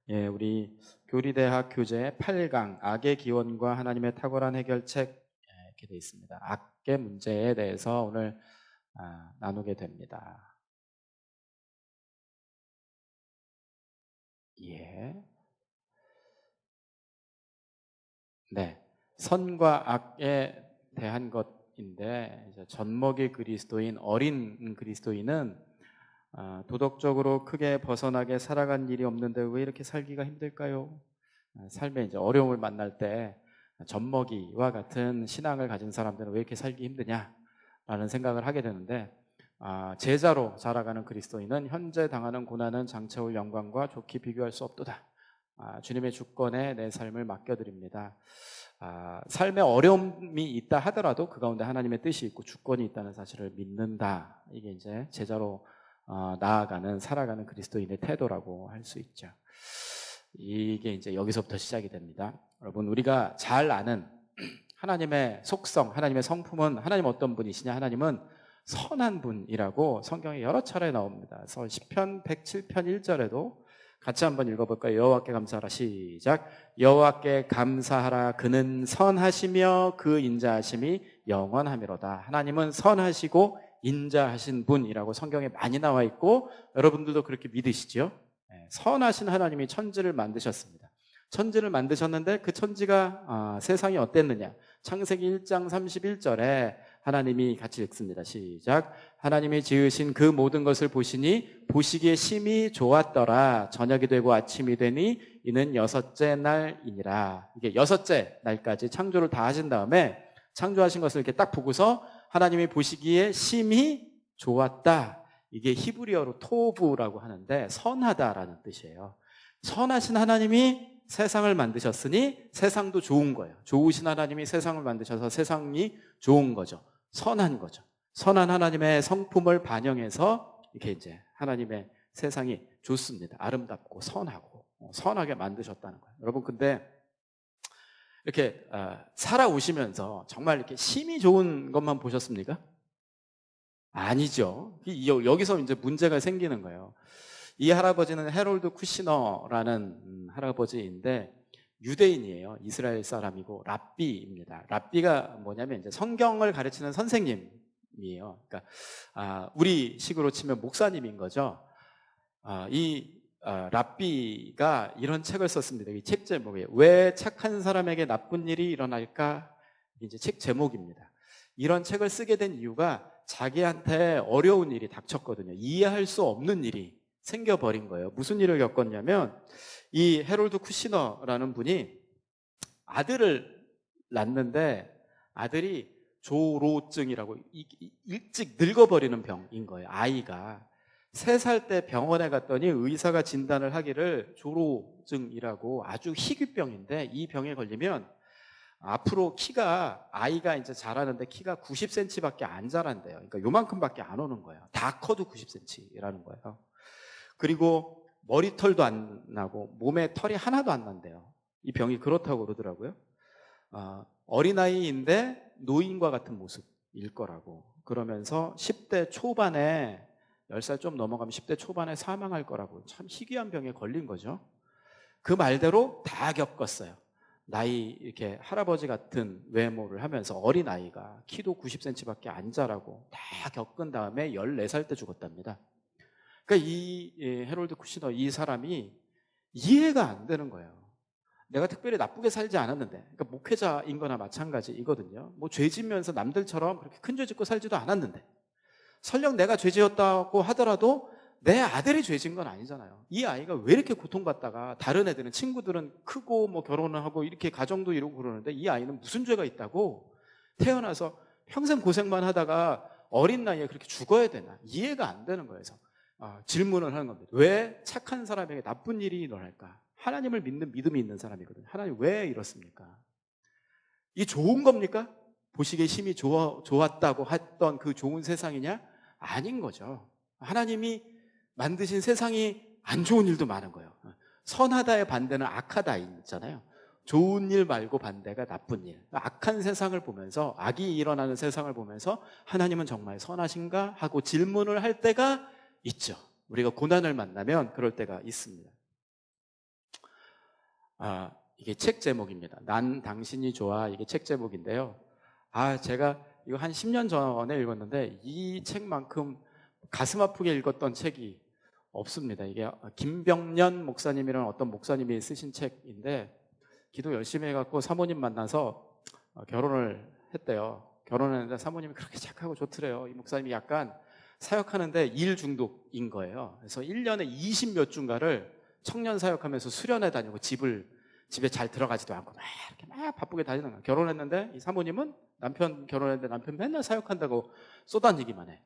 예, 우리 교리대학 교재 8강 악의 기원과 하나님의 탁월한 해결책 이렇게 되어 있습니다. 악의 문제에 대해서 오늘 나누게 됩니다. 예. 네. 선과 악에 대한 것인데 이제 젖먹이 그리스도인 어린 그리스도인은 도덕적으로 크게 벗어나게 살아간 일이 없는데 왜 이렇게 살기가 힘들까요? 삶에 이제 어려움을 만날 때 젖먹이와 같은 신앙을 가진 사람들은 왜 이렇게 살기 힘드냐라는 생각을 하게 되는데 제자로 자라가는 그리스도인은 현재 당하는 고난은 장차올 영광과 좋게 비교할 수 없도다. 주님의 주권에 내 삶을 맡겨드립니다. 삶에 어려움이 있다 하더라도 그 가운데 하나님의 뜻이 있고 주권이 있다는 사실을 믿는다. 이게 이제 제자로 나아가는 살아가는 그리스도인의 태도라고 할 수 있죠. 이게 이제 여기서부터 시작이 됩니다. 여러분, 우리가 잘 아는 하나님의 속성, 하나님의 성품은 하나님 어떤 분이시냐? 하나님은 선한 분이라고 성경에 여러 차례 나옵니다. 그래서 시편 107편 1절에도 같이 한번 읽어볼까요? 여호와께 감사하라. 시작. 여호와께 감사하라. 그는 선하시며 그 인자하심이 영원하미로다. 하나님은 선하시고 인자하신 분이라고 성경에 많이 나와 있고 여러분들도 그렇게 믿으시죠? 선하신 하나님이 천지를 만드셨습니다. 천지를 만드셨는데 그 천지가 세상이 어땠느냐? 창세기 1장 31절에 하나님이 같이 읽습니다. 시작. 하나님이 지으신 그 모든 것을 보시니 보시기에 심히 좋았더라. 저녁이 되고 아침이 되니 이는 여섯째 날이니라. 이게 여섯째 날까지 창조를 다 하신 다음에 창조하신 것을 이렇게 딱 보고서 하나님이 보시기에 심히 좋았다. 이게 히브리어로 토브라고 하는데 선하다라는 뜻이에요. 선하신 하나님이 세상을 만드셨으니 세상도 좋은 거예요. 좋으신 하나님이 세상을 만드셔서 세상이 좋은 거죠. 선한 거죠. 선한 하나님의 성품을 반영해서 이렇게 이제 하나님의 세상이 좋습니다. 아름답고 선하고 선하게 만드셨다는 거예요. 여러분, 근데 이렇게 살아오시면서 정말 이렇게 심히 좋은 것만 보셨습니까? 아니죠. 여기서 이제 문제가 생기는 거예요. 이 할아버지는 헤롤드 쿠시너라는 할아버지인데 유대인이에요. 이스라엘 사람이고 랍비입니다. 랍비가 뭐냐면 이제 성경을 가르치는 선생님이에요. 그러니까 우리 식으로 치면 목사님인 거죠. 랍비가 이런 책을 썼습니다. 이 책 제목이 왜 착한 사람에게 나쁜 일이 일어날까? 이제 책 제목입니다. 이런 책을 쓰게 된 이유가 자기한테 어려운 일이 닥쳤거든요. 이해할 수 없는 일이 생겨버린 거예요. 무슨 일을 겪었냐면 이 헤롤드 쿠시너라는 분이 아들을 낳는데 아들이 조로증이라고 일찍 늙어버리는 병인 거예요. 아이가 3살 때 병원에 갔더니 의사가 진단을 하기를 조로증이라고 아주 희귀병인데 이 병에 걸리면 앞으로 아이가 이제 자라는데 키가 90cm밖에 안 자란대요. 그러니까 요만큼밖에 안 오는 거예요. 다 커도 90cm라는 거예요. 그리고 머리털도 안 나고 몸에 털이 하나도 안 난대요. 이 병이 그렇다고 그러더라고요. 어린아이인데 노인과 같은 모습일 거라고. 그러면서 10대 초반에 10살 좀 넘어가면 10대 초반에 사망할 거라고. 참 희귀한 병에 걸린 거죠. 그 말대로 다 겪었어요. 나이 이렇게 할아버지 같은 외모를 하면서 어린아이가 키도 90cm밖에 안 자라고 다 겪은 다음에 14살 때 죽었답니다. 그러니까 이 헤롤드 쿠시너 이 사람이 이해가 안 되는 거예요. 내가 특별히 나쁘게 살지 않았는데, 그러니까 목회자인 거나 마찬가지이거든요. 뭐 죄 지면서 남들처럼 그렇게 큰 죄 짓고 살지도 않았는데 설령 내가 죄 지었다고 하더라도 내 아들이 죄 지은 건 아니잖아요. 이 아이가 왜 이렇게 고통받다가 다른 애들은 친구들은 크고 뭐 결혼을 하고 이렇게 가정도 이루고 그러는데 이 아이는 무슨 죄가 있다고 태어나서 평생 고생만 하다가 어린 나이에 그렇게 죽어야 되나 이해가 안 되는 거예요. 그래서 질문을 하는 겁니다. 왜 착한 사람에게 나쁜 일이 일어날까? 하나님을 믿는 믿음이 있는 사람이거든요. 하나님 왜 이렇습니까? 이 좋은 겁니까? 보시기에 심히 좋았다고 했던 그 좋은 세상이냐? 아닌 거죠. 하나님이 만드신 세상이 안 좋은 일도 많은 거예요. 선하다의 반대는 악하다 있잖아요. 좋은 일 말고 반대가 나쁜 일. 악한 세상을 보면서 악이 일어나는 세상을 보면서 하나님은 정말 선하신가? 하고 질문을 할 때가 있죠. 우리가 고난을 만나면 그럴 때가 있습니다. 이게 책 제목입니다. 난 당신이 좋아. 이게 책 제목인데요. 제가 이거 한 10년 전에 읽었는데 이 책만큼 가슴 아프게 읽었던 책이 없습니다. 이게 김병년 목사님이라는 어떤 목사님이 쓰신 책인데 기도 열심히 해갖고 사모님 만나서 결혼을 했대요. 결혼했는데 사모님이 그렇게 착하고 좋더래요. 이 목사님이 약간 사역하는데 일 중독인 거예요. 그래서 1년에 20몇 주인가를 청년 사역하면서 수련회 다니고 집에 잘 들어가지도 않고 이렇게 막 바쁘게 다니는 거예요. 결혼했는데 이 사모님은 남편 결혼했는데 남편 맨날 사역한다고 쏘다니기만 해.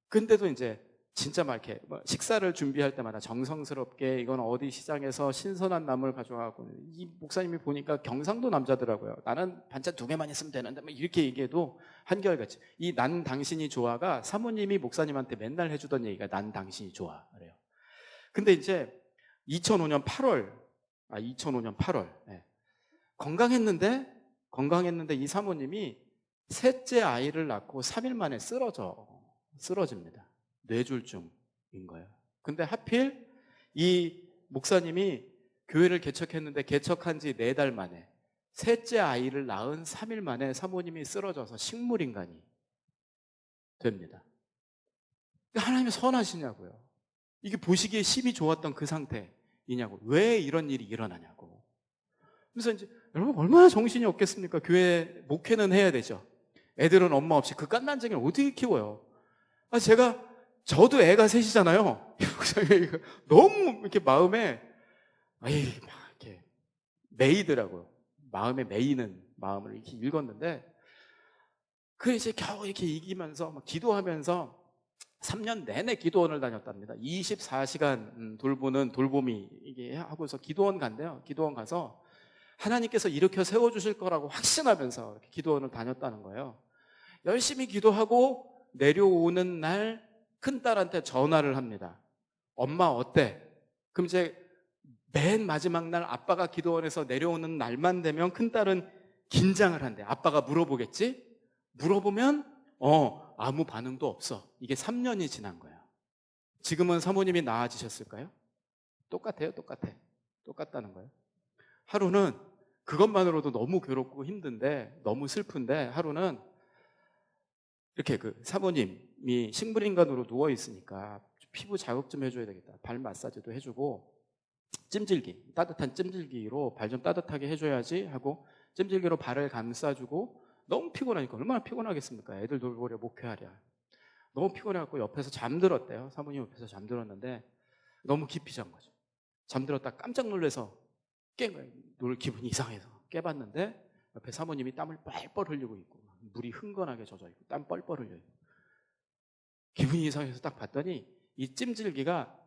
근데도 이제 진짜 막 이렇게 식사를 준비할 때마다 정성스럽게 이건 어디 시장에서 신선한 나물 가져와갖고 이 목사님이 보니까 경상도 남자더라고요. 나는 반찬 2개만 있으면 되는데 막 이렇게 얘기해도 한결같이 이 난 당신이 좋아가 사모님이 목사님한테 맨날 해주던 얘기가 난 당신이 좋아 그래요. 근데 이제 2005년 8월 네. 건강했는데 이 사모님이 셋째 아이를 낳고 3일 만에 쓰러집니다. 뇌졸중인 거예요. 근데 하필 이 목사님이 교회를 개척했는데 개척한 지 4달 만에 셋째 아이를 낳은 3일 만에 사모님이 쓰러져서 식물인간이 됩니다. 하나님이 선하시냐고요. 이게 보시기에 심히 좋았던 그 상태이냐고. 왜 이런 일이 일어나냐고. 그래서 이제 여러분 얼마나 정신이 없겠습니까? 교회 목회는 해야 되죠. 애들은 엄마 없이 그 깐난쟁이를 어떻게 키워요? 저도 애가 셋이잖아요. 너무 이렇게 마음에 막 이렇게 메이더라고요. 마음에 메이는 마음을 이렇게 읽었는데 그 이제 겨우 이렇게 이기면서 막 기도하면서 3년 내내 기도원을 다녔답니다. 24시간 돌보는 돌봄이 이게 하고서 기도원 간대요. 기도원 가서 하나님께서 일으켜 세워주실 거라고 확신하면서 기도원을 다녔다는 거예요. 열심히 기도하고 내려오는 날 큰딸한테 전화를 합니다. 엄마 어때? 그럼 이제 맨 마지막 날 아빠가 기도원에서 내려오는 날만 되면 큰딸은 긴장을 한대. 아빠가 물어보겠지? 물어보면 아무 반응도 없어. 이게 3년이 지난 거예요. 지금은 사모님이 나아지셨을까요? 똑같다는 거예요. 하루는 그것만으로도 너무 괴롭고 힘든데 너무 슬픈데 하루는 이렇게 그 사모님이 식물인간으로 누워있으니까 피부 자극 좀 해줘야 되겠다. 발 마사지도 해주고 찜질기, 따뜻한 찜질기로 발 좀 따뜻하게 해줘야지 하고 찜질기로 발을 감싸주고 너무 피곤하니까 얼마나 피곤하겠습니까? 애들 돌보려 목회하랴. 너무 피곤해갖고 옆에서 잠들었대요. 사모님 옆에서 잠들었는데 너무 깊이 잔 거죠. 잠들었다 깜짝 놀라서 깬 거예요. 놀 기분이 이상해서 깨봤는데 옆에 사모님이 땀을 뻘뻘 흘리고 있고 물이 흥건하게 젖어있고 땀 뻘뻘 흘려있고 기분이 이상해서 딱 봤더니 이 찜질기가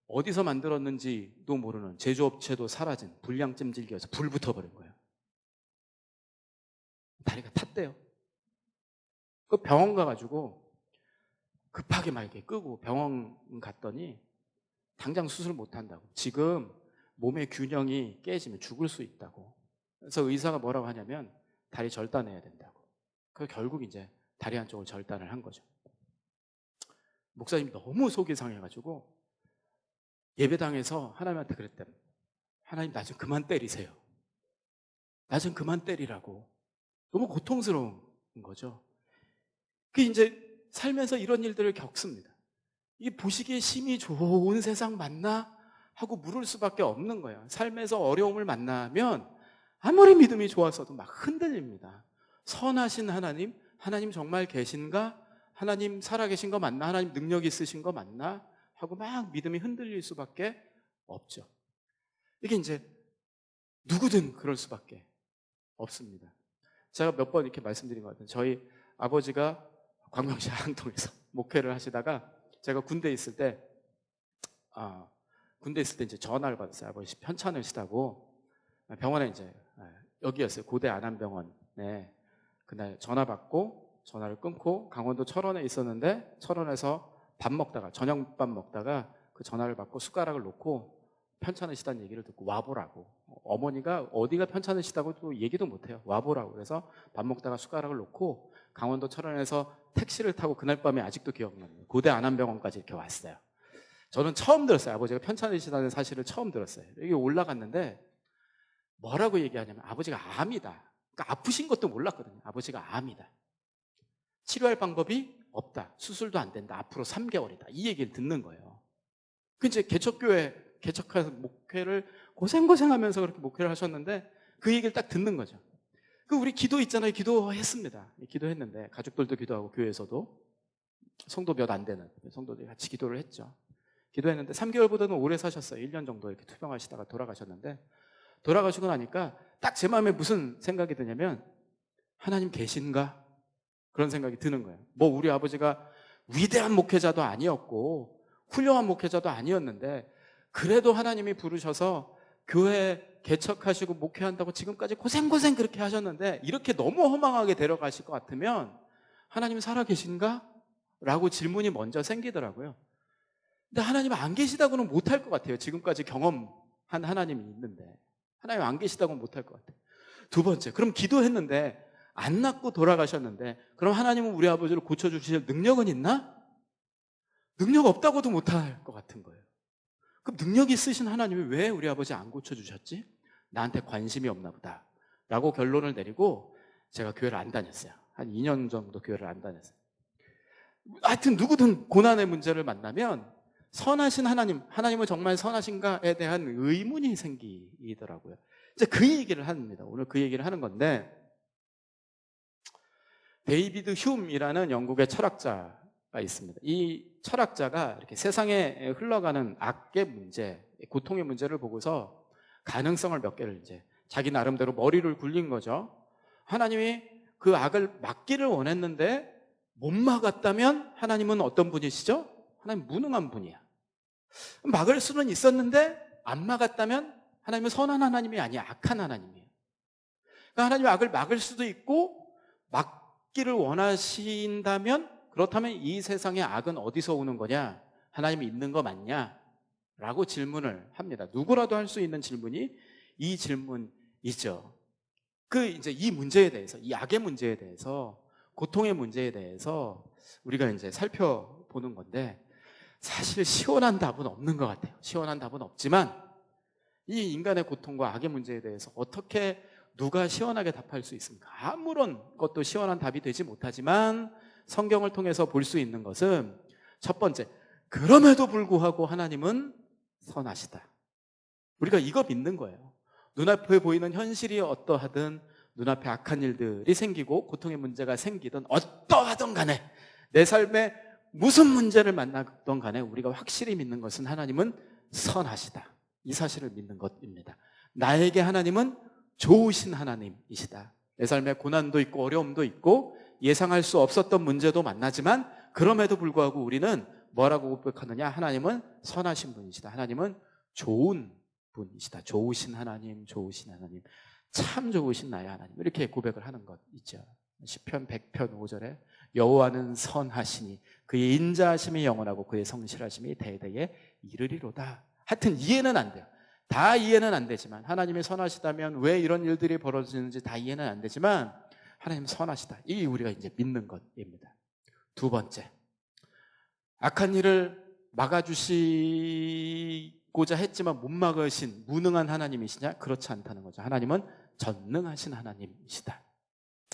어디서 만들었는지도 모르는 제조업체도 사라진 불량 찜질기여서 불 붙어버린 거예요. 다리가 탔대요. 그 병원 가가지고 급하게 막 이렇게 끄고 병원 갔더니 당장 수술 못한다고. 지금 몸의 균형이 깨지면 죽을 수 있다고. 그래서 의사가 뭐라고 하냐면 다리 절단해야 된다고. 그래서 결국 이제 다리 한쪽을 절단을 한 거죠. 목사님이 너무 속이 상해가지고 예배당에서 하나님한테 그랬대요. 하나님 나 좀 그만 때리세요. 나 좀 그만 때리라고. 너무 고통스러운 거죠. 그 이제 살면서 이런 일들을 겪습니다. 이게 보시기에 심히 좋은 세상 맞나? 하고 물을 수밖에 없는 거예요. 삶에서 어려움을 만나면 아무리 믿음이 좋았어도 막 흔들립니다. 선하신 하나님 정말 계신가? 하나님 살아계신 거 맞나? 하나님 능력 있으신 거 맞나? 하고 막 믿음이 흔들릴 수밖에 없죠. 이게 이제 누구든 그럴 수밖에 없습니다. 제가 몇 번 이렇게 말씀드린 것 같아요. 저희 아버지가 광명시 한통에서 목회를 하시다가 제가 군대에 있을 때 이제 전화를 받았어요. 아버지 편찮으시다고. 병원에 이제 여기였어요. 고대 안암병원에 그날 전화 받고 전화를 끊고 강원도 철원에 있었는데 철원에서 저녁밥 먹다가 그 전화를 받고 숟가락을 놓고 편찮으시다는 얘기를 듣고 와보라고. 어머니가 어디가 편찮으시다고 또 얘기도 못해요. 와보라고. 그래서 밥 먹다가 숟가락을 놓고 강원도 철원에서 택시를 타고 그날 밤에 아직도 기억납니다. 고대 안암병원까지 이렇게 왔어요. 저는 처음 들었어요. 아버지가 편찮으시다는 사실을 처음 들었어요. 여기 올라갔는데 뭐라고 얘기하냐면 아버지가 암이다. 그러니까 아프신 것도 몰랐거든요. 아버지가 암이다. 치료할 방법이 없다. 수술도 안 된다. 앞으로 3개월이다. 이 얘기를 듣는 거예요. 그 이제 개척해서 목회를 고생하면서 그렇게 목회를 하셨는데 그 얘기를 딱 듣는 거죠. 그 우리 기도 있잖아요. 기도했습니다. 기도했는데 가족들도 기도하고 교회에서도 성도 몇 안 되는 성도들이 같이 기도를 했죠. 기도했는데 3개월보다는 오래 사셨어요. 1년 정도 이렇게 투병하시다가 돌아가셨는데 돌아가시고 나니까 딱 제 마음에 무슨 생각이 드냐면 하나님 계신가? 그런 생각이 드는 거예요. 뭐 우리 아버지가 위대한 목회자도 아니었고 훌륭한 목회자도 아니었는데 그래도 하나님이 부르셔서 교회 개척하시고 목회한다고 지금까지 고생 그렇게 하셨는데 이렇게 너무 허망하게 데려가실 것 같으면 하나님 살아계신가? 라고 질문이 먼저 생기더라고요. 근데 하나님 안 계시다고는 못할 것 같아요. 지금까지 경험한 하나님이 있는데 하나님 안 계시다고는 못할 것 같아요. 두 번째, 그럼 기도했는데 안 낫고 돌아가셨는데 그럼 하나님은 우리 아버지를 고쳐주실 능력은 있나? 능력 없다고도 못할 것 같은 거예요. 그럼 능력 있으신 하나님이 왜 우리 아버지 안 고쳐주셨지? 나한테 관심이 없나 보다 라고 결론을 내리고 제가 교회를 안 다녔어요. 한 2년 정도 교회를 안 다녔어요. 하여튼 누구든 고난의 문제를 만나면 선하신 하나님은 정말 선하신가에 대한 의문이 생기더라고요. 이제 그 얘기를 합니다. 오늘 그 얘기를 하는 건데 데이비드 휴움이라는 영국의 철학자가 있습니다. 이 철학자가 이렇게 세상에 흘러가는 악의 문제, 고통의 문제를 보고서 가능성을 몇 개를 이제 자기 나름대로 머리를 굴린 거죠. 하나님이 그 악을 막기를 원했는데 못 막았다면 하나님은 어떤 분이시죠? 하나님 무능한 분이야. 막을 수는 있었는데 안 막았다면 하나님은 선한 하나님이 아니야. 악한 하나님이에요. 그러니까 하나님이 악을 막을 수도 있고 막기를 원하신다면 그렇다면 이 세상의 악은 어디서 오는 거냐? 하나님이 있는 거 맞냐? 라고 질문을 합니다. 누구라도 할 수 있는 질문이 이 질문이죠. 이제 이 문제에 대해서, 이 악의 문제에 대해서, 고통의 문제에 대해서 우리가 이제 살펴보는 건데 사실 시원한 답은 없는 것 같아요. 시원한 답은 없지만 이 인간의 고통과 악의 문제에 대해서 어떻게 누가 시원하게 답할 수 있습니까? 아무런 것도 시원한 답이 되지 못하지만 성경을 통해서 볼 수 있는 것은 첫 번째, 그럼에도 불구하고 하나님은 선하시다. 우리가 이거 믿는 거예요. 눈앞에 보이는 현실이 어떠하든 눈앞에 악한 일들이 생기고 고통의 문제가 생기든 어떠하든 간에 내 삶에 무슨 문제를 만나던 간에 우리가 확실히 믿는 것은 하나님은 선하시다. 이 사실을 믿는 것입니다. 나에게 하나님은 좋으신 하나님이시다. 내 삶에 고난도 있고 어려움도 있고 예상할 수 없었던 문제도 만나지만 그럼에도 불구하고 우리는 뭐라고 고백하느냐? 하나님은 선하신 분이시다. 하나님은 좋은 분이시다. 좋으신 하나님, 좋으신 하나님, 참 좋으신 나의 하나님, 이렇게 고백을 하는 것 있죠. 시편 100편 5절에 여호와는 선하시니 그의 인자하심이 영원하고 그의 성실하심이 대대에 이르리로다. 하여튼 이해는 안 돼요. 다 이해는 안 되지만 하나님이 선하시다면 왜 이런 일들이 벌어지는지 다 이해는 안 되지만 하나님 선하시다. 이게 우리가 이제 믿는 것입니다. 두 번째, 악한 일을 막아주시고자 했지만 못 막으신 무능한 하나님이시냐? 그렇지 않다는 거죠. 하나님은 전능하신 하나님이시다.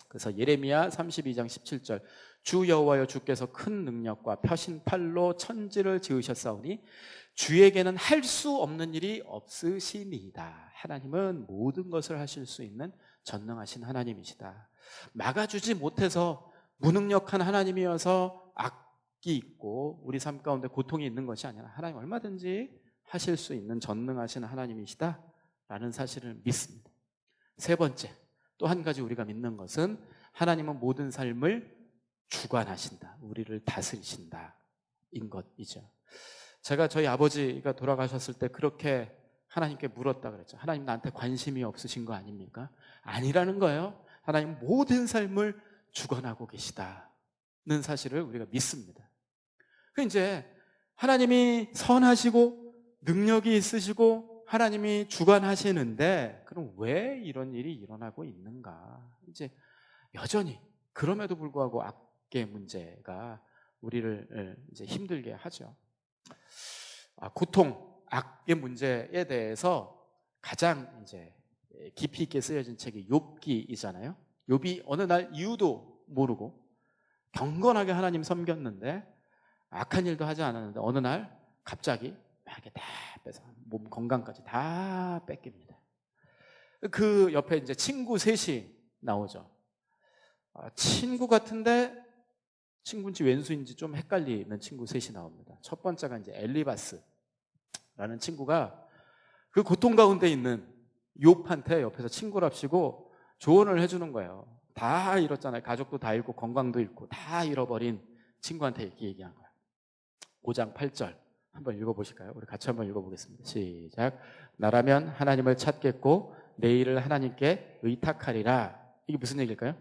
그래서 예레미야 32장 17절 주 여호와여 주께서 큰 능력과 펴신 팔로 천지를 지으셨사오니 주에게는 할 수 없는 일이 없으시니이다. 하나님은 모든 것을 하실 수 있는 전능하신 하나님이시다. 막아주지 못해서 무능력한 하나님이어서 악이 있고 우리 삶 가운데 고통이 있는 것이 아니라 하나님 얼마든지 하실 수 있는 전능하신 하나님이시다라는 사실을 믿습니다. 세 번째, 또 한 가지 우리가 믿는 것은 하나님은 모든 삶을 주관하신다. 우리를 다스리신다. 인 것이죠. 제가 저희 아버지가 돌아가셨을 때 그렇게 하나님께 물었다 그랬죠. 하나님 나한테 관심이 없으신 거 아닙니까? 아니라는 거예요. 하나님 모든 삶을 주관하고 계시다는 사실을 우리가 믿습니다. 이제 하나님이 선하시고 능력이 있으시고 하나님이 주관하시는데 그럼 왜 이런 일이 일어나고 있는가? 이제 여전히 그럼에도 불구하고 악의 문제가 우리를 이제 힘들게 하죠. 고통, 악의 문제에 대해서 가장 이제 깊이 있게 쓰여진 책이 욥기이잖아요. 욥이 어느 날 이유도 모르고 경건하게 하나님 섬겼는데 악한 일도 하지 않았는데 어느 날 갑자기 막 이렇게 다 뺏어 몸 건강까지 다 뺏깁니다. 그 옆에 이제 친구 셋이 나오죠. 친구 같은데 친구인지 왼수인지 좀 헷갈리는 친구 셋이 나옵니다. 첫 번째가 이제 엘리바스라는 친구가 그 고통 가운데 있는 욥한테 옆에서 친구랍시고 조언을 해주는 거예요. 다 잃었잖아요. 가족도 다 잃고 건강도 잃고 다 잃어버린 친구한테 이렇게 얘기한 거예요. 5장 8절 한번 읽어보실까요? 우리 같이 한번 읽어보겠습니다. 시작. 나라면 하나님을 찾겠고 내 일을 하나님께 의탁하리라. 이게 무슨 얘기일까요?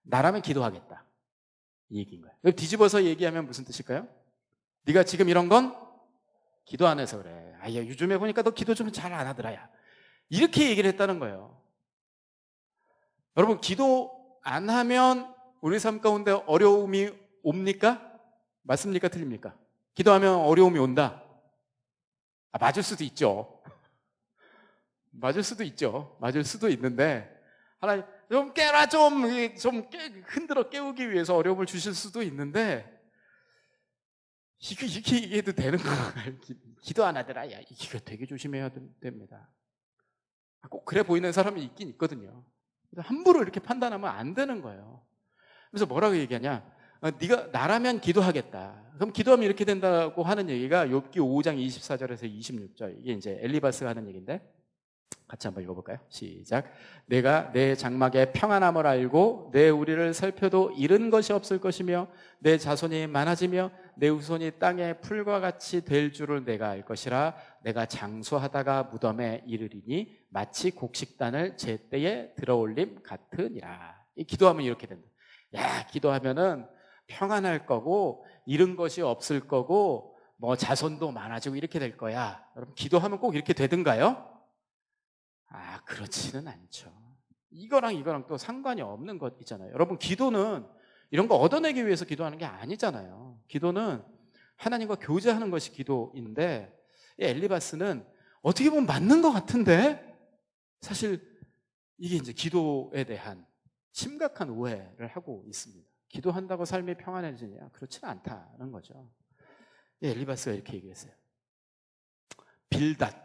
나라면 기도하겠다, 이 얘기인 거예요. 뒤집어서 얘기하면 무슨 뜻일까요? 네가 지금 이런 건 기도 안 해서 그래. 야, 요즘에 보니까 너 기도 좀 잘 안 하더라. 야. 이렇게 얘기를 했다는 거예요. 여러분, 기도 안 하면 우리 삶 가운데 어려움이 옵니까? 맞습니까? 틀립니까? 기도하면 어려움이 온다. 맞을 수도 있죠. 맞을 수도 있죠. 맞을 수도 있는데 하나님 좀 깨라, 좀 흔들어 깨우기 위해서 어려움을 주실 수도 있는데 이렇게 얘기해도 되는 거야. 기도 안 하더라. 야, 이거 되게 조심해야 됩니다. 꼭 그래 보이는 사람이 있긴 있거든요. 함부로 이렇게 판단하면 안 되는 거예요. 그래서 뭐라고 얘기하냐? 네가 나라면 기도하겠다. 그럼 기도하면 이렇게 된다고 하는 얘기가 욥기 5장 24절에서 26절. 이게 이제 엘리바스가 하는 얘기인데 같이 한번 읽어볼까요? 시작. 내가 내 장막에 평안함을 알고 내 우리를 살펴도 잃은 것이 없을 것이며 내 자손이 많아지며 내 후손이 땅의 풀과 같이 될 줄을 내가 알 것이라. 내가 장수하다가 무덤에 이르리니 마치 곡식단을 제때에 들어올림 같으니라. 이 기도하면 이렇게 된다. 야, 기도하면은 평안할 거고 잃은 것이 없을 거고 뭐 자손도 많아지고 이렇게 될 거야. 여러분, 기도하면 꼭 이렇게 되든가요? 그렇지는 않죠. 이거랑 또 상관이 없는 것 있잖아요. 여러분, 기도는 이런 거 얻어내기 위해서 기도하는 게 아니잖아요. 기도는 하나님과 교제하는 것이 기도인데 이 엘리바스는 어떻게 보면 맞는 것 같은데 사실 이게 이제 기도에 대한 심각한 오해를 하고 있습니다. 기도한다고 삶이 평안해지냐? 그렇지는 않다는 거죠. 엘리바스가 이렇게 얘기했어요. 빌닷.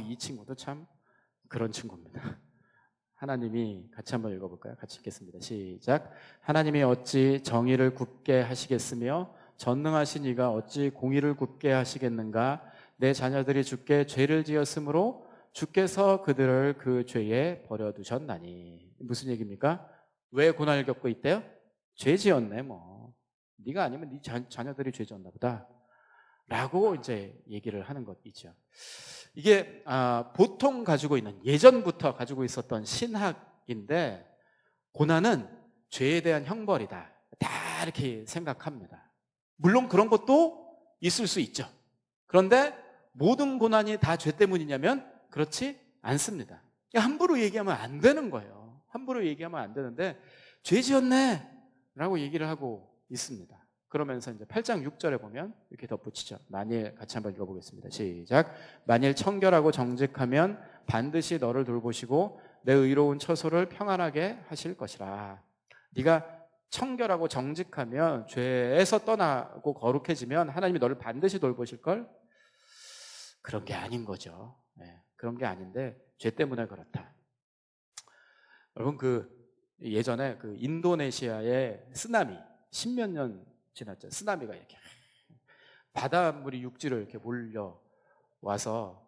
이 친구도 참 그런 친구입니다. 하나님이 같이 한번 읽어볼까요? 같이 읽겠습니다. 시작. 하나님이 어찌 정의를 굽게 하시겠으며 전능하신 이가 어찌 공의를 굽게 하시겠는가? 내 자녀들이 주께 죄를 지었으므로 주께서 그들을 그 죄에 버려두셨나니. 무슨 얘기입니까? 왜 고난을 겪고 있대요? 죄 지었네 뭐. 네가 아니면 네 자녀들이 죄 지었나 보다 라고 이제 얘기를 하는 것 있죠. 이게 보통 가지고 있는, 예전부터 가지고 있었던 신학인데 고난은 죄에 대한 형벌이다, 다 이렇게 생각합니다. 물론 그런 것도 있을 수 있죠. 그런데 모든 고난이 다 죄 때문이냐면 그렇지 않습니다. 함부로 얘기하면 안 되는 거예요. 함부로 얘기하면 안 되는데 죄 지었네 라고 얘기를 하고 있습니다. 그러면서 이제 8장 6절에 보면 이렇게 덧붙이죠. 만일, 같이 한번 읽어보겠습니다. 시작. 만일 청결하고 정직하면 반드시 너를 돌보시고 내 의로운 처소를 평안하게 하실 것이라. 네가 청결하고 정직하면, 죄에서 떠나고 거룩해지면 하나님이 너를 반드시 돌보실걸? 그런 게 아닌 거죠. 네, 그런 게 아닌데 죄 때문에 그렇다. 여러분, 예전에 인도네시아의 쓰나미 10몇 년 지났죠. 쓰나미가 이렇게 바닷물이 육지로 이렇게 몰려와서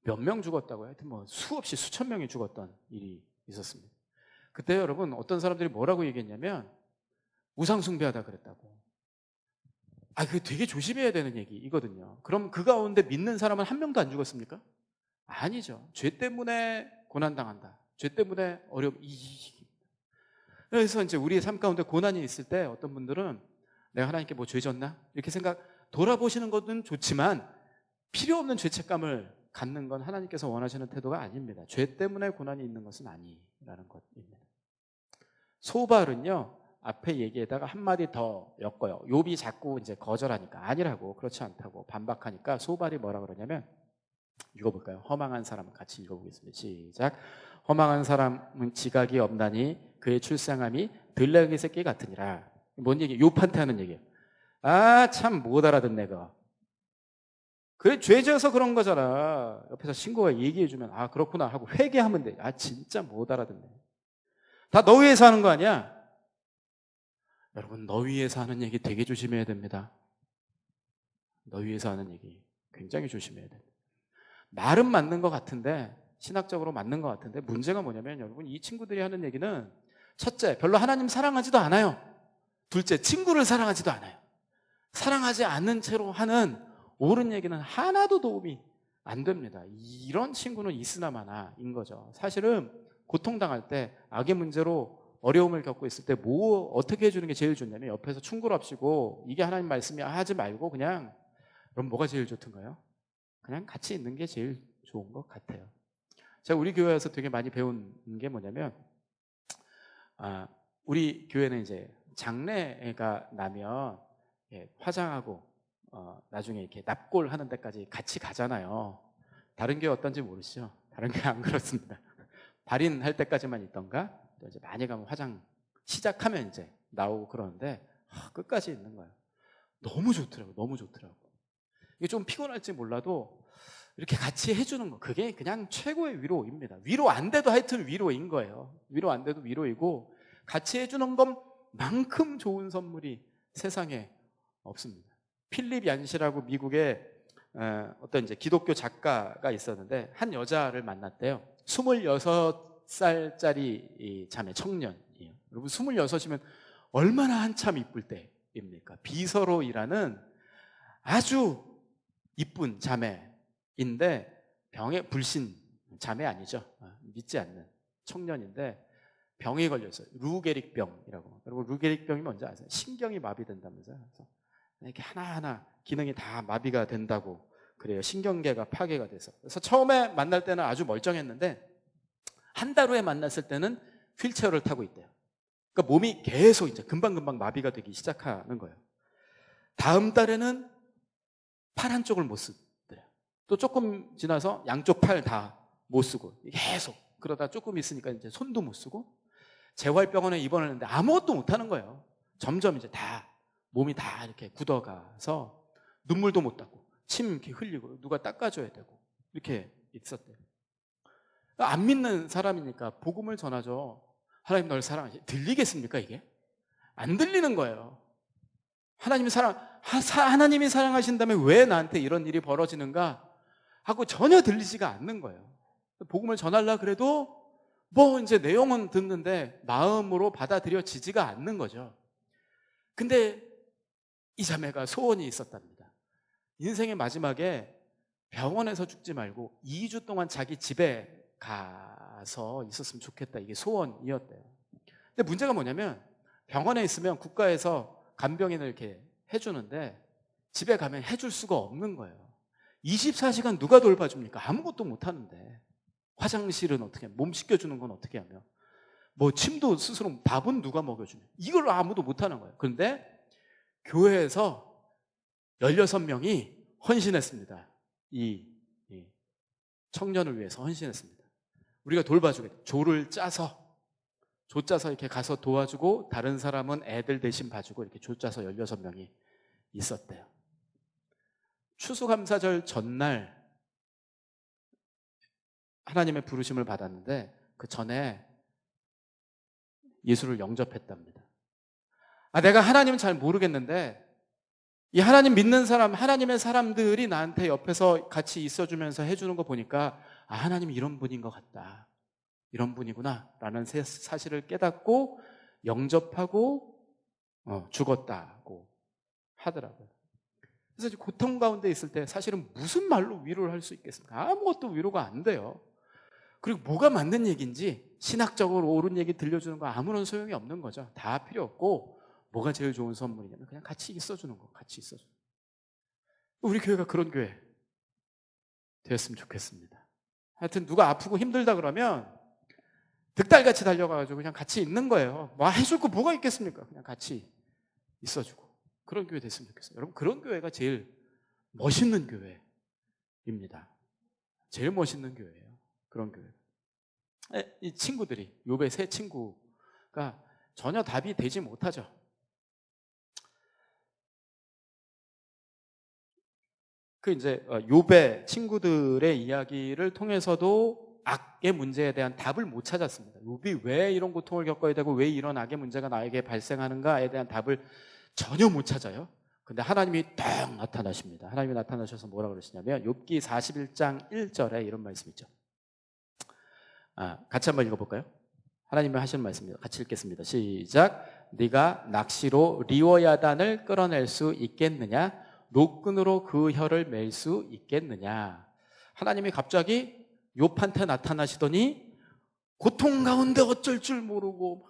몇 명 죽었다고요. 하여튼 뭐 수없이 수천 명이 죽었던 일이 있었습니다. 그때 여러분, 어떤 사람들이 뭐라고 얘기했냐면 우상숭배하다 그랬다고. 그게 되게 조심해야 되는 얘기이거든요. 그럼 그 가운데 믿는 사람은 한 명도 안 죽었습니까? 아니죠. 죄 때문에 고난당한다. 죄 때문에 어려움. 그래서 이제 우리의 삶 가운데 고난이 있을 때 어떤 분들은 내가 하나님께 뭐 죄 졌나? 이렇게 돌아보시는 것은 좋지만 필요 없는 죄책감을 갖는 건 하나님께서 원하시는 태도가 아닙니다. 죄 때문에 고난이 있는 것은 아니라는 것입니다. 소발은요, 앞에 얘기에다가 한마디 더 엮어요. 욥이 자꾸 이제 거절하니까, 아니라고, 그렇지 않다고 반박하니까 소발이 뭐라 그러냐면 읽어볼까요? 허망한 사람은 같이 읽어보겠습니다. 시작. 허망한 사람은 지각이 없나니 그의 출생함이 들나귀 새끼 같으니라. 뭔 얘기? 욥한테 하는 얘기예요. 아, 참 못 알아듣네 그. 그래, 죄 지어서 그런 거잖아. 옆에서 친구가 얘기해주면 아 그렇구나 하고 회개하면 돼. 아 진짜 못 알아듣네. 다 너 위해서 하는 거 아니야? 여러분, 너 위해서 하는 얘기 되게 조심해야 됩니다. 너 위해서 하는 얘기 굉장히 조심해야 됩니다. 말은 맞는 것 같은데, 신학적으로 맞는 것 같은데, 문제가 뭐냐면 여러분, 이 친구들이 하는 얘기는 첫째, 별로 하나님 사랑하지도 않아요. 둘째, 친구를 사랑하지도 않아요. 사랑하지 않는 채로 하는 옳은 얘기는 하나도 도움이 안 됩니다. 이런 친구는 있으나마나인 거죠. 사실은 고통당할 때, 악의 문제로 어려움을 겪고 있을 때 뭐 어떻게 해주는 게 제일 좋냐면, 옆에서 충고랍시고 이게 하나님 말씀이 하지 말고 그냥, 그럼 뭐가 제일 좋던가요? 그냥 같이 있는 게 제일 좋은 것 같아요. 제가 우리 교회에서 되게 많이 배운 게 뭐냐면, 우리 교회는 이제 장례가 나면 화장하고 나중에 이렇게 납골 하는 데까지 같이 가잖아요. 다른 교회 어떤지 모르시죠? 다른 교회 안 그렇습니다. 발인할 때까지만 있던가, 또 이제 많이 가면 화장 시작하면 이제 나오고 그러는데 끝까지 있는 거예요. 너무 좋더라고요. 너무 좋더라고요. 이게 좀 피곤할지 몰라도 이렇게 같이 해주는 거, 그게 그냥 최고의 위로입니다. 위로 안 돼도 하여튼 위로인 거예요. 위로 안 돼도 위로이고, 같이 해주는 것만큼 좋은 선물이 세상에 없습니다. 필립 얀시라고 미국의 어떤 이제 기독교 작가가 있었는데, 한 여자를 만났대요. 26살짜리 자매, 청년이에요. 여러분, 26이면 얼마나 한참 이쁠 때입니까? 비서로 일하는 아주 이쁜 자매인데, 병에, 불신 자매 아니죠. 믿지 않는 청년인데 병에 걸렸어요. 루게릭병이라고. 여러분, 루게릭병이 뭔지 아세요? 신경이 마비된다면서요. 그래서 이렇게 하나하나 기능이 다 마비가 된다고 그래요. 신경계가 파괴가 돼서. 그래서 처음에 만날 때는 아주 멀쩡했는데 한 달 후에 만났을 때는 휠체어를 타고 있대요. 그러니까 몸이 계속 이제 금방금방 마비가 되기 시작하는 거예요. 다음 달에는 팔 한쪽을 못 쓰더래요. 또 조금 지나서 양쪽 팔 다 못 쓰고, 계속 그러다 조금 있으니까 이제 손도 못 쓰고, 재활병원에 입원했는데 아무것도 못 하는 거예요. 점점 이제 다 몸이 다 이렇게 굳어가서 눈물도 못 닦고 침 이렇게 흘리고 누가 닦아줘야 되고 이렇게 있었대요. 안 믿는 사람이니까 복음을 전하죠. 하나님 널 사랑하시. 들리겠습니까 이게? 안 들리는 거예요. 하나님이 사랑하신다면 왜 나한테 이런 일이 벌어지는가 하고 전혀 들리지가 않는 거예요. 복음을 전하려고 그래도 뭐 이제 내용은 듣는데 마음으로 받아들여지지가 않는 거죠. 근데 이 자매가 소원이 있었답니다. 인생의 마지막에 병원에서 죽지 말고 2주 동안 자기 집에 가서 있었으면 좋겠다. 이게 소원이었대요. 근데 문제가 뭐냐면, 병원에 있으면 국가에서 간병인을 이렇게 해주는데 집에 가면 해줄 수가 없는 거예요. 24시간 누가 돌봐줍니까? 아무것도 못 하는데. 화장실은 어떻게, 몸 씻겨주는 건 어떻게 하며, 뭐 침도 스스로, 밥은 누가 먹여주며, 이걸 아무도 못 하는 거예요. 그런데 교회에서 16명이 헌신했습니다. 이 청년을 위해서 헌신했습니다. 우리가 돌봐주겠다. 조를 짜서 이렇게 가서 도와주고, 다른 사람은 애들 대신 봐주고, 이렇게 조 짜서 16명이 있었대요. 추수감사절 전날 하나님의 부르심을 받았는데 그 전에 예수를 영접했답니다. 내가 하나님은 잘 모르겠는데 이 하나님 믿는 사람, 하나님의 사람들이 나한테 옆에서 같이 있어주면서 해주는 거 보니까 하나님이 이런 분인 것 같다. 이런 분이구나 라는 사실을 깨닫고 영접하고 죽었다고 하더라고요. 그래서 이제 고통 가운데 있을 때 사실은 무슨 말로 위로를 할 수 있겠습니까? 아무것도 위로가 안 돼요. 그리고 뭐가 맞는 얘기인지 신학적으로 옳은 얘기 들려주는 거 아무런 소용이 없는 거죠. 다 필요 없고, 뭐가 제일 좋은 선물이냐면 그냥 같이 있어주는 거, 같이 있어주는 거. 우리 교회가 그런 교회 되었으면 좋겠습니다. 하여튼 누가 아프고 힘들다 그러면 득달같이 달려가지고 그냥 같이 있는 거예요. 뭐 해줄 거 뭐가 있겠습니까? 그냥 같이 있어주고. 그런 교회 됐으면 좋겠어요. 여러분, 그런 교회가 제일 멋있는 교회입니다. 제일 멋있는 교회예요. 그런 교회. 이 친구들이, 욥의 세 친구가 전혀 답이 되지 못하죠. 그 이제 욥의 친구들의 이야기를 통해서도 악의 문제에 대한 답을 못 찾았습니다. 욥이 왜 이런 고통을 겪어야 되고 왜 이런 악의 문제가 나에게 발생하는가에 대한 답을 전혀 못 찾아요. 근데 하나님이 딱 나타나십니다. 하나님이 나타나셔서 뭐라 그러시냐면 욥기 41장 1절에 이런 말씀 있죠. 같이 한번 읽어볼까요? 하나님이 하시는 말씀입니다. 같이 읽겠습니다. 시작. 네가 낚시로 리워야단을 끌어낼 수 있겠느냐? 노끈으로 그 혀를 맬 수 있겠느냐? 하나님이 갑자기 욥한테 나타나시더니 고통 가운데 어쩔 줄 모르고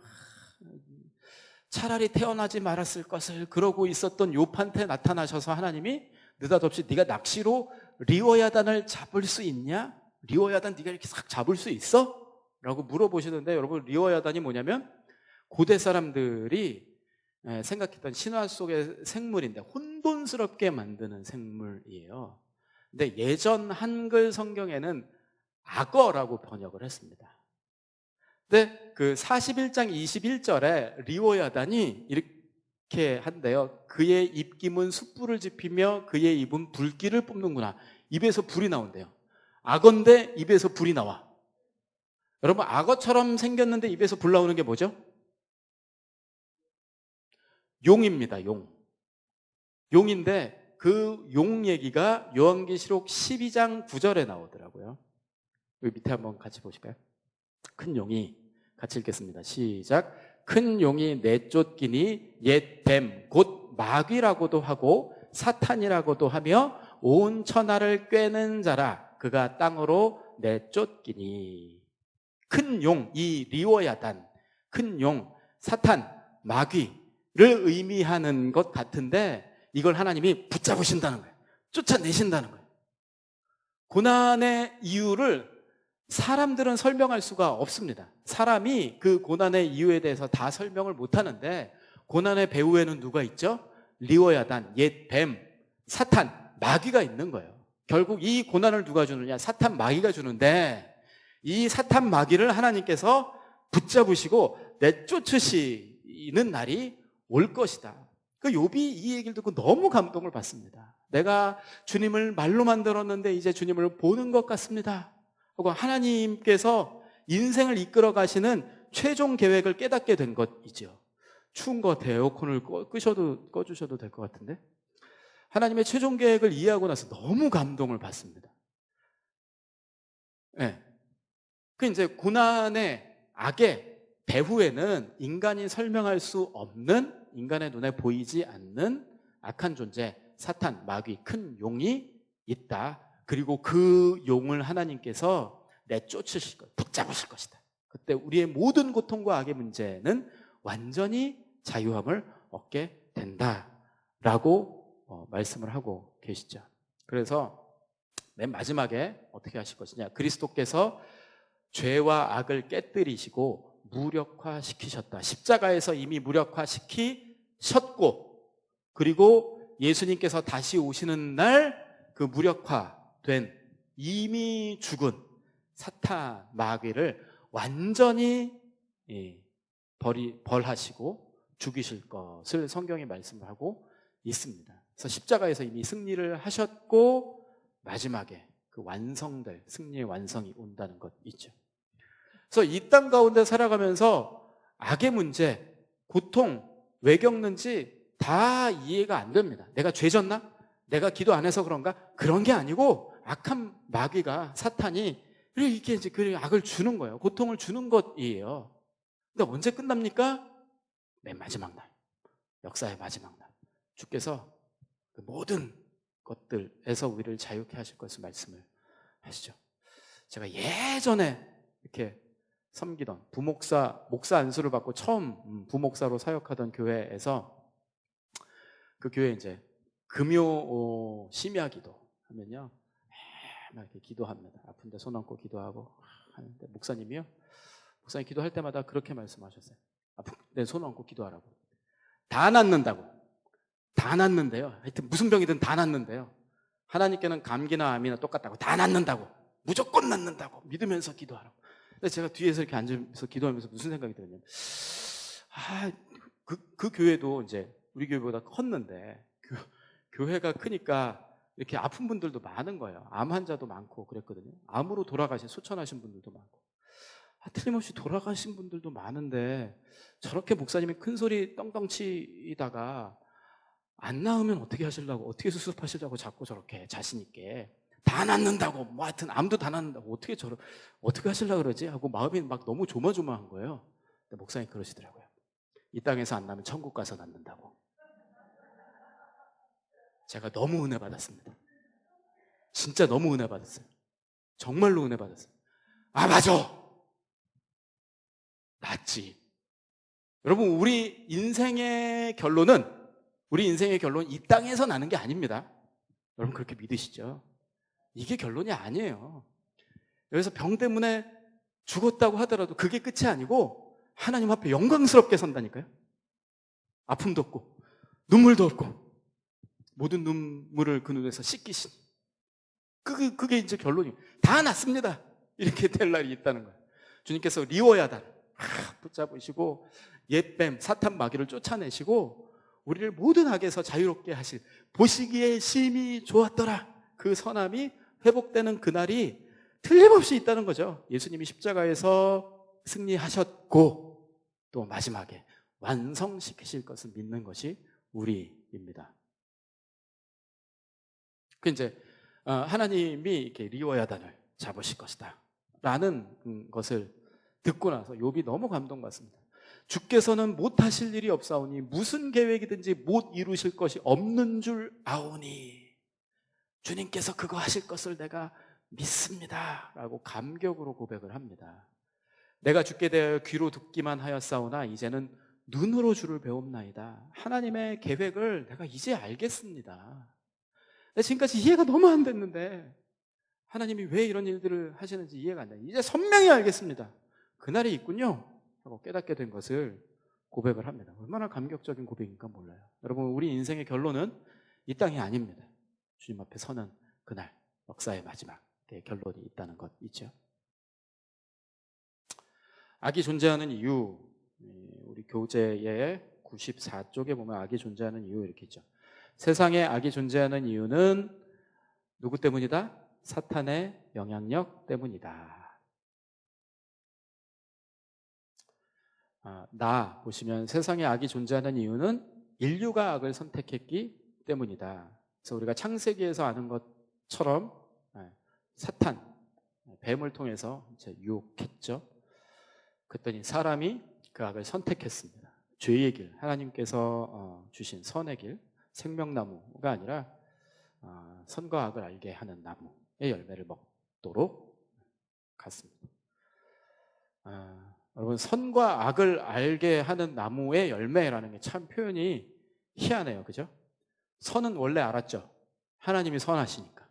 차라리 태어나지 말았을 것을 그러고 있었던 욥한테 나타나셔서 하나님이 느닷없이 네가 낚시로 리워야단을 잡을 수 있냐? 리워야단 네가 이렇게 싹 잡을 수 있어? 라고 물어보시는데, 여러분 리워야단이 뭐냐면 고대 사람들이 생각했던 신화 속의 생물인데 혼돈스럽게 만드는 생물이에요. 근데 예전 한글 성경에는 악어라고 번역을 했습니다. 근데 그 41장 21절에 리워야단이 이렇게 한대요. 그의 입김은 숯불을 지피며 그의 입은 불길을 뿜는구나. 입에서 불이 나온대요. 악어인데 입에서 불이 나와. 여러분 악어처럼 생겼는데 입에서 불 나오는 게 뭐죠? 용입니다. 용. 용인데 그 용 얘기가 요한계시록 12장 9절에 나오더라고요. 여기 밑에 한번 같이 보실까요? 큰 용이, 같이 읽겠습니다. 시작. 큰 용이 내쫓기니 옛 뱀 곧 마귀라고도 하고 사탄이라고도 하며 온 천하를 꿰는 자라. 그가 땅으로 내쫓기니. 큰 용, 이 리워야단, 큰 용, 사탄, 마귀를 의미하는 것 같은데 이걸 하나님이 붙잡으신다는 거예요. 쫓아내신다는 거예요. 고난의 이유를 사람들은 설명할 수가 없습니다. 사람이 그 고난의 이유에 대해서 다 설명을 못하는데 고난의 배후에는 누가 있죠? 리워야단, 옛 뱀, 사탄, 마귀가 있는 거예요. 결국 이 고난을 누가 주느냐? 사탄, 마귀가 주는데 이 사탄, 마귀를 하나님께서 붙잡으시고 내쫓으시는 날이 올 것이다. 그 욥이 이 얘기를 듣고 너무 감동을 받습니다. 내가 주님을 말로만 들었는데 이제 주님을 보는 것 같습니다. 혹은 하나님께서 인생을 이끌어 가시는 최종 계획을 깨닫게 된 것이죠. 추운 것 같아요. 에어컨을 꺼주셔도 될 것 같은데. 하나님의 최종 계획을 이해하고 나서 너무 감동을 받습니다. 네. 그 이제 고난의 악의 배후에는 인간이 설명할 수 없는, 인간의 눈에 보이지 않는 악한 존재, 사탄, 마귀, 큰 용이 있다. 그리고 그 용을 하나님께서 내쫓으실 것, 붙잡으실 것이다. 그때 우리의 모든 고통과 악의 문제는 완전히 자유함을 얻게 된다라고 말씀을 하고 계시죠. 그래서 맨 마지막에 어떻게 하실 것이냐? 그리스도께서 죄와 악을 깨뜨리시고 무력화시키셨다. 십자가에서 이미 무력화시키셨고, 그리고 예수님께서 다시 오시는 날 그 무력화된 이미 죽은 사탄, 마귀를 완전히 벌하시고 죽이실 것을 성경이 말씀을 하고 있습니다. 그래서 십자가에서 이미 승리를 하셨고 마지막에 그 완성될 승리의 완성이 온다는 것 있죠. 그래서 이 땅 가운데 살아가면서 악의 문제, 고통 왜 겪는지 다 이해가 안 됩니다. 내가 죄졌나? 내가 기도 안 해서 그런가? 그런 게 아니고 악한 마귀가, 사탄이 이렇게 이제 그 악을 주는 거예요. 고통을 주는 것이에요. 근데 언제 끝납니까? 맨 마지막 날, 역사의 마지막 날, 주께서 그 모든 것들에서 우리를 자유케 하실 것을 말씀을 하시죠. 제가 예전에 이렇게 섬기던 목사 안수를 받고 처음 부목사로 사역하던 교회에서, 그 교회 이제 금요 심야 기도 하면요, 막 이렇게 기도합니다. 아픈데 손 얹고 기도하고 하는데 목사님 기도할 때마다 그렇게 말씀하셨어요. 아픈데 손 얹고 기도하라고. 다 낫는다고. 다 낫는데요. 하여튼 무슨 병이든 다 낫는데요. 하나님께는 감기나 암이나 똑같다고. 다 낫는다고. 무조건 낫는다고 믿으면서 기도하라고. 근데 제가 뒤에서 이렇게 앉으면서 기도하면서 무슨 생각이 들었냐면, 그 교회도 이제 우리 교회보다 컸는데 교회가 크니까 이렇게 아픈 분들도 많은 거예요. 암 환자도 많고 그랬거든요. 암으로 돌아가신 소천하신 분들도 많고, 틀림없이 돌아가신 분들도 많은데 저렇게 목사님이 큰 소리 떵떵 치다가 안 나으면 어떻게 하시려고, 어떻게 수습하시려고 자꾸 저렇게 자신 있게 다 낫는다고, 뭐 하여튼 암도 다 낫는다고 어떻게 하시려고 그러지 하고 마음이 막 너무 조마조마한 거예요. 근데 목사님 그러시더라고요. 이 땅에서 안 나면 천국 가서 낫는다고. 제가 너무 은혜 받았습니다. 진짜 너무 은혜 받았어요. 정말로 은혜 받았어요. 맞아, 낫지. 여러분, 우리 인생의 결론은 이 땅에서 나는 게 아닙니다. 여러분 그렇게 믿으시죠? 이게 결론이 아니에요. 여기서 병 때문에 죽었다고 하더라도 그게 끝이 아니고 하나님 앞에 영광스럽게 선다니까요. 아픔도 없고 눈물도 없고 모든 눈물을 그 눈에서 씻기신, 그게 이제 결론이에요. 다 낫습니다. 이렇게 될 날이 있다는 거예요. 주님께서 리워야단 붙잡으시고 옛뱀 사탄 마귀를 쫓아내시고 우리를 모든 악에서 자유롭게 하실, 보시기에 심히 좋았더라, 그 선함이 회복되는 그날이 틀림없이 있다는 거죠. 예수님이 십자가에서 승리하셨고 또 마지막에 완성시키실 것을 믿는 것이 우리입니다. 그 이제 하나님이 이렇게 리워야단을 잡으실 것이다 라는 것을 듣고 나서 욥이 너무 감동받습니다. 주께서는 못하실 일이 없사오니 무슨 계획이든지 못 이루실 것이 없는 줄 아오니 주님께서 그거 하실 것을 내가 믿습니다 라고 감격으로 고백을 합니다. 내가 주께 대하여 귀로 듣기만 하였사오나 이제는 눈으로 주를 배웁나이다. 하나님의 계획을 내가 이제 알겠습니다. 지금까지 이해가 너무 안 됐는데 하나님이 왜 이런 일들을 하시는지 이해가 안 돼요. 이제 선명히 알겠습니다. 그날이 있군요 하고 깨닫게 된 것을 고백을 합니다. 얼마나 감격적인 고백인가 몰라요. 여러분, 우리 인생의 결론은 이 땅이 아닙니다. 주님 앞에 서는 그날, 역사의 마지막에 결론이 있다는 것 있죠. 악이 존재하는 이유, 우리 교재의 94쪽에 보면 악이 존재하는 이유 이렇게 있죠. 세상에 악이 존재하는 이유는 누구 때문이다? 사탄의 영향력 때문이다. 보시면 세상에 악이 존재하는 이유는 인류가 악을 선택했기 때문이다. 그래서 우리가 창세기에서 아는 것처럼 사탄, 뱀을 통해서 유혹했죠. 그랬더니 사람이 그 악을 선택했습니다. 죄의 길, 하나님께서 주신 선의 길, 생명나무가 아니라 선과 악을 알게 하는 나무의 열매를 먹도록 갔습니다. 여러분, 선과 악을 알게 하는 나무의 열매라는 게 참 표현이 희한해요. 그죠? 선은 원래 알았죠. 하나님이 선하시니까.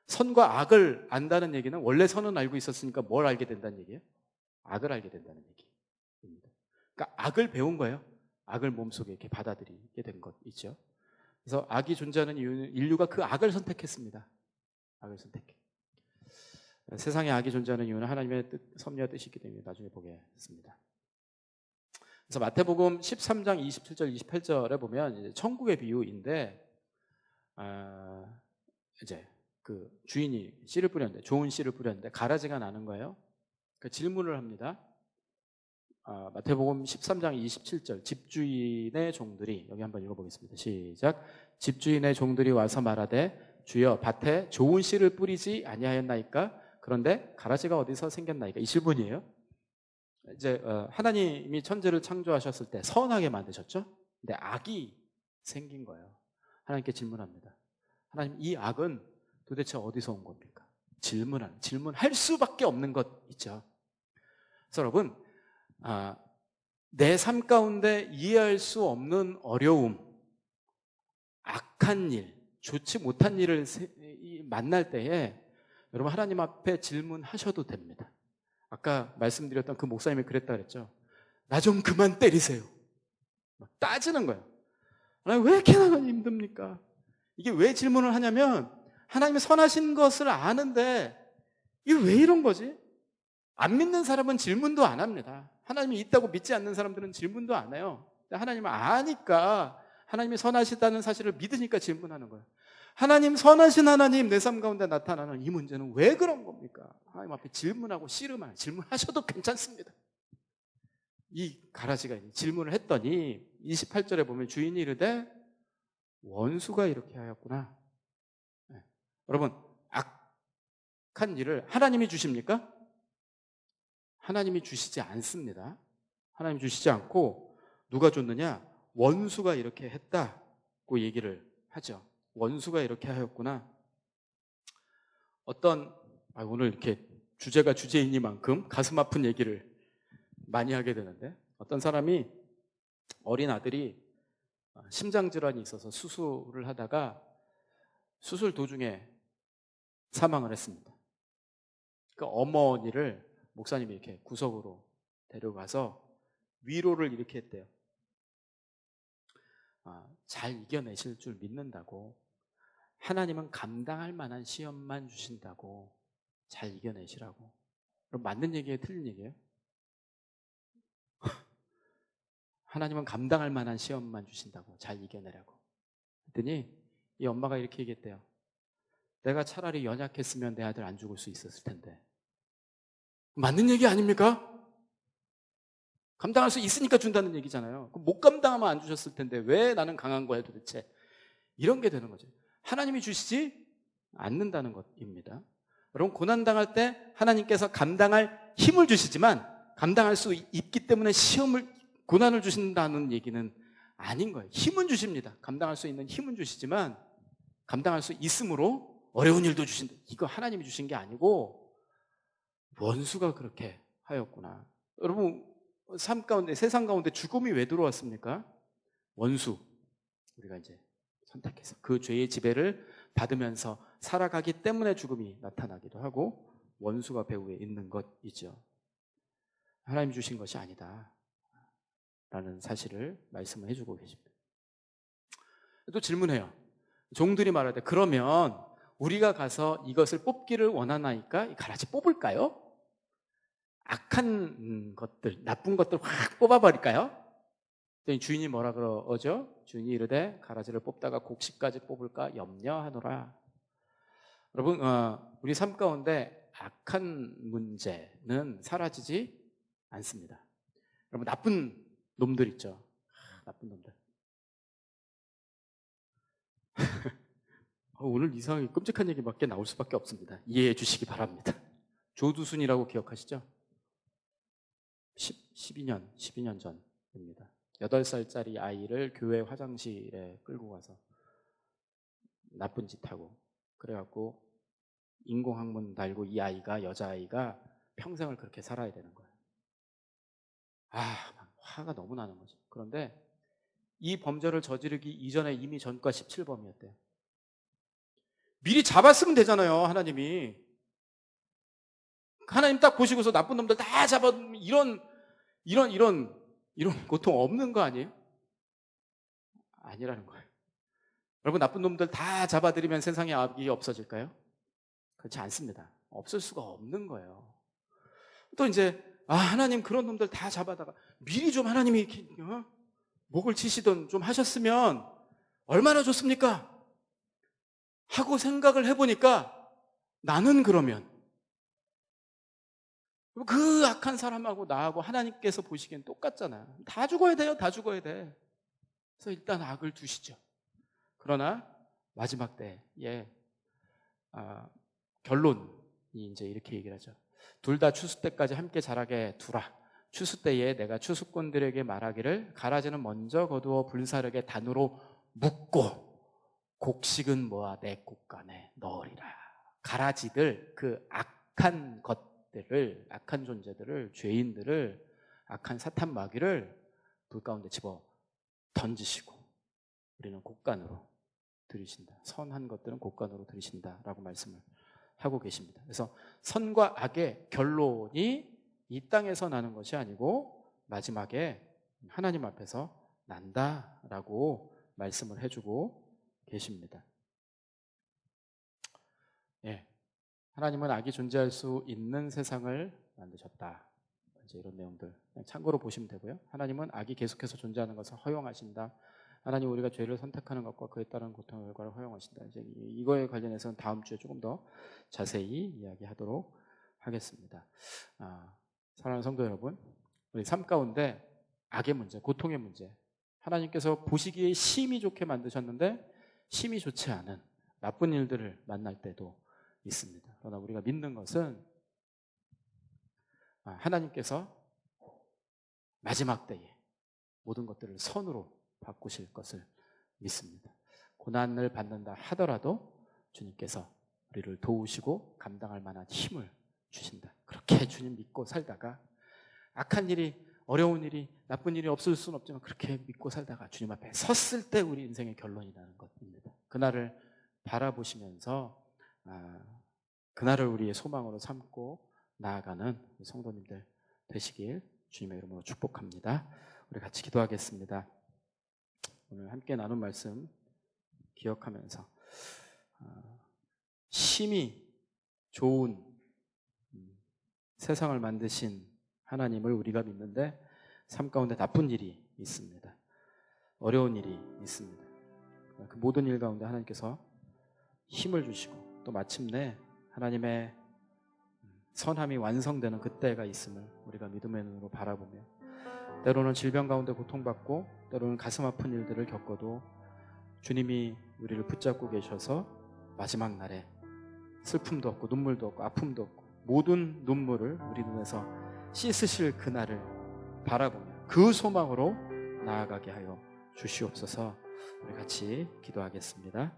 선과 악을 안다는 얘기는 원래 선은 알고 있었으니까 뭘 알게 된다는 얘기예요? 악을 알게 된다는 얘기입니다. 그러니까 악을 배운 거예요. 악을 몸속에 이렇게 받아들이게 된 것 있죠. 그래서 악이 존재하는 이유는 인류가 그 악을 선택했습니다. 악을 선택해. 세상에 악이 존재하는 이유는 하나님의 섭리와 뜻이 있기 때문에 나중에 보겠습니다. 그래서 마태복음 13장 27절 28절에 보면 이제 천국의 비유인데, 이제 그 주인이 씨를 뿌렸는데, 좋은 씨를 뿌렸는데 가라지가 나는 거예요. 그 질문을 합니다. 마태복음 13장 27절, 집주인의 종들이, 여기 한번 읽어보겠습니다. 시작. 집주인의 종들이 와서 말하되 주여 밭에 좋은 씨를 뿌리지 아니하였나이까? 그런데 가라지가 어디서 생겼나이까? 이 질문이에요. 이제 하나님이 천지를 창조하셨을 때 선하게 만드셨죠. 근데 악이 생긴 거예요. 하나님께 질문합니다. 하나님, 이 악은 도대체 어디서 온 겁니까? 질문할 수밖에 없는 것 있죠. 그래서 여러분, 내 삶 가운데 이해할 수 없는 어려움, 악한 일, 좋지 못한 일을 만날 때에 여러분, 하나님 앞에 질문하셔도 됩니다. 아까 말씀드렸던 그 목사님이 그랬다 그랬죠. 나 좀 그만 때리세요. 막 따지는 거예요. 하나님, 왜 이렇게 나는 힘듭니까? 이게 왜 질문을 하냐면 하나님이 선하신 것을 아는데 이게 왜 이런 거지? 안 믿는 사람은 질문도 안 합니다. 하나님이 있다고 믿지 않는 사람들은 질문도 안 해요. 하나님은 아니까, 하나님이 선하시다는 사실을 믿으니까 질문하는 거예요. 하나님, 선하신 하나님 내 삶 가운데 나타나는 이 문제는 왜 그런 겁니까? 하나님 앞에 질문하고 씨름하는, 질문하셔도 괜찮습니다. 이 가라지가 질문을 했더니 28절에 보면 주인이 이르되 원수가 이렇게 하였구나. 네. 여러분, 악한 일을 하나님이 주십니까? 하나님이 주시지 않습니다. 하나님이 주시지 않고 누가 줬느냐? 원수가 이렇게 했다고 얘기를 하죠. 원수가 이렇게 하였구나. 오늘 이렇게 주제가 주제이니만큼 가슴 아픈 얘기를 많이 하게 되는데, 어떤 사람이, 어린 아들이 심장질환이 있어서 수술을 하다가 수술 도중에 사망을 했습니다. 그 어머니를 목사님이 이렇게 구석으로 데려가서 위로를 이렇게 했대요. 잘 이겨내실 줄 믿는다고, 하나님은 감당할 만한 시험만 주신다고, 잘 이겨내시라고. 그럼 맞는 얘기예요, 틀린 얘기예요? 하나님은 감당할 만한 시험만 주신다고, 잘 이겨내라고. 그랬더니 이 엄마가 이렇게 얘기했대요. 내가 차라리 연약했으면 내 아들 안 죽을 수 있었을 텐데. 맞는 얘기 아닙니까? 감당할 수 있으니까 준다는 얘기잖아요. 못 감당하면 안 주셨을 텐데 왜 나는 강한 거야 도대체. 이런 게 되는 거죠. 하나님이 주시지 않는다는 것입니다. 여러분, 고난당할 때 하나님께서 감당할 힘을 주시지만 감당할 수 있기 때문에 고난을 주신다는 얘기는 아닌 거예요. 힘은 주십니다. 감당할 수 있는 힘은 주시지만 감당할 수 있으므로 어려운 일도 주신다. 이거 하나님이 주신 게 아니고 원수가 그렇게 하였구나. 여러분, 삶 가운데, 세상 가운데 죽음이 왜 들어왔습니까? 원수. 우리가 이제 선택해서 그 죄의 지배를 받으면서 살아가기 때문에 죽음이 나타나기도 하고 원수가 배후에 있는 것이죠. 하나님 주신 것이 아니다 라는 사실을 말씀을 해주고 계십니다. 또 질문해요. 종들이 말할 때, 그러면 우리가 가서 이것을 뽑기를 원하나이까 이 가라지 뽑을까요? 악한 것들, 나쁜 것들 확 뽑아버릴까요? 주인이 뭐라 그러죠? 주인이 이르되 가라지를 뽑다가 곡식까지 뽑을까 염려하노라. 여러분, 우리 삶 가운데 악한 문제는 사라지지 않습니다. 여러분, 나쁜 놈들 있죠? 나쁜 놈들. 오늘 이상하게 끔찍한 얘기밖에 나올 수밖에 없습니다. 이해해 주시기 바랍니다. 조두순이라고 기억하시죠? 12년 전입니다. 8살짜리 아이를 교회 화장실에 끌고 가서 나쁜 짓 하고, 그래갖고 인공항문 달고 이 아이가, 여자아이가 평생을 그렇게 살아야 되는 거예요. 화가 너무 나는 거죠. 그런데 이 범죄를 저지르기 이전에 이미 전과 17범이었대요. 미리 잡았으면 되잖아요, 하나님이. 하나님 딱 보시고서 나쁜 놈들 다 잡아, 이런 고통 없는 거 아니에요? 아니라는 거예요. 여러분, 나쁜 놈들 다 잡아들이면 세상에 악이 없어질까요? 그렇지 않습니다. 없을 수가 없는 거예요. 또 이제 하나님 그런 놈들 다 잡아다가 미리 좀 하나님이 이렇게 목을 치시던 좀 하셨으면 얼마나 좋습니까? 하고 생각을 해보니까 나는 그러면 그 악한 사람하고 나하고 하나님께서 보시기엔 똑같잖아요. 다 죽어야 돼요. 다 죽어야 돼. 그래서 일단 악을 두시죠. 그러나 마지막 때에 결론이 이제 이렇게 얘기를 하죠. 둘 다 추수 때까지 함께 자라게 두라. 추수 때에 내가 추수꾼들에게 말하기를 가라지는 먼저 거두어 불사르게 단으로 묶고 곡식은 모아 내 곳간에 넣으리라. 가라지들, 그 악한 것들을, 악한 존재들을, 죄인들을, 악한 사탄 마귀를 불 가운데 집어 던지시고 우리는 곳간으로 들이신다. 선한 것들은 곳간으로 들이신다라고 말씀을 하고 계십니다. 그래서 선과 악의 결론이 이 땅에서 나는 것이 아니고 마지막에 하나님 앞에서 난다라고 말씀을 해주고 계십니다. 예. 하나님은 악이 존재할 수 있는 세상을 만드셨다. 이제 이런 내용들 그냥 참고로 보시면 되고요. 하나님은 악이 계속해서 존재하는 것을 허용하신다. 하나님 우리가 죄를 선택하는 것과 그에 따른 고통의 결과를 허용하신다. 이제 이거에 관련해서는 다음 주에 조금 더 자세히 이야기하도록 하겠습니다. 사랑하는 성도 여러분, 우리 삶 가운데 악의 문제, 고통의 문제, 하나님께서 보시기에 심히 좋게 만드셨는데 심히 좋지 않은 나쁜 일들을 만날 때도 있습니다. 그러나 우리가 믿는 것은 하나님께서 마지막 때에 모든 것들을 선으로 바꾸실 것을 믿습니다. 고난을 받는다 하더라도 주님께서 우리를 도우시고 감당할 만한 힘을 주신다. 그렇게 주님 믿고 살다가 악한 일이, 어려운 일이, 나쁜 일이 없을 수는 없지만 그렇게 믿고 살다가 주님 앞에 섰을 때 우리 인생의 결론이 나는 것입니다. 그날을 바라보시면서 그날을 우리의 소망으로 삼고 나아가는 성도님들 되시길 주님의 이름으로 축복합니다. 우리 같이 기도하겠습니다. 오늘 함께 나눈 말씀 기억하면서 심히 좋은 세상을 만드신 하나님을 우리가 믿는데 삶 가운데 나쁜 일이 있습니다. 어려운 일이 있습니다. 그 모든 일 가운데 하나님께서 힘을 주시고 또 마침내 하나님의 선함이 완성되는 그때가 있음을 우리가 믿음의 눈으로 바라보며 때로는 질병 가운데 고통받고 때로는 가슴 아픈 일들을 겪어도 주님이 우리를 붙잡고 계셔서 마지막 날에 슬픔도 없고 눈물도 없고 아픔도 없고 모든 눈물을 우리 눈에서 씻으실 그날을 바라보며 그 소망으로 나아가게 하여 주시옵소서. 우리 같이 기도하겠습니다.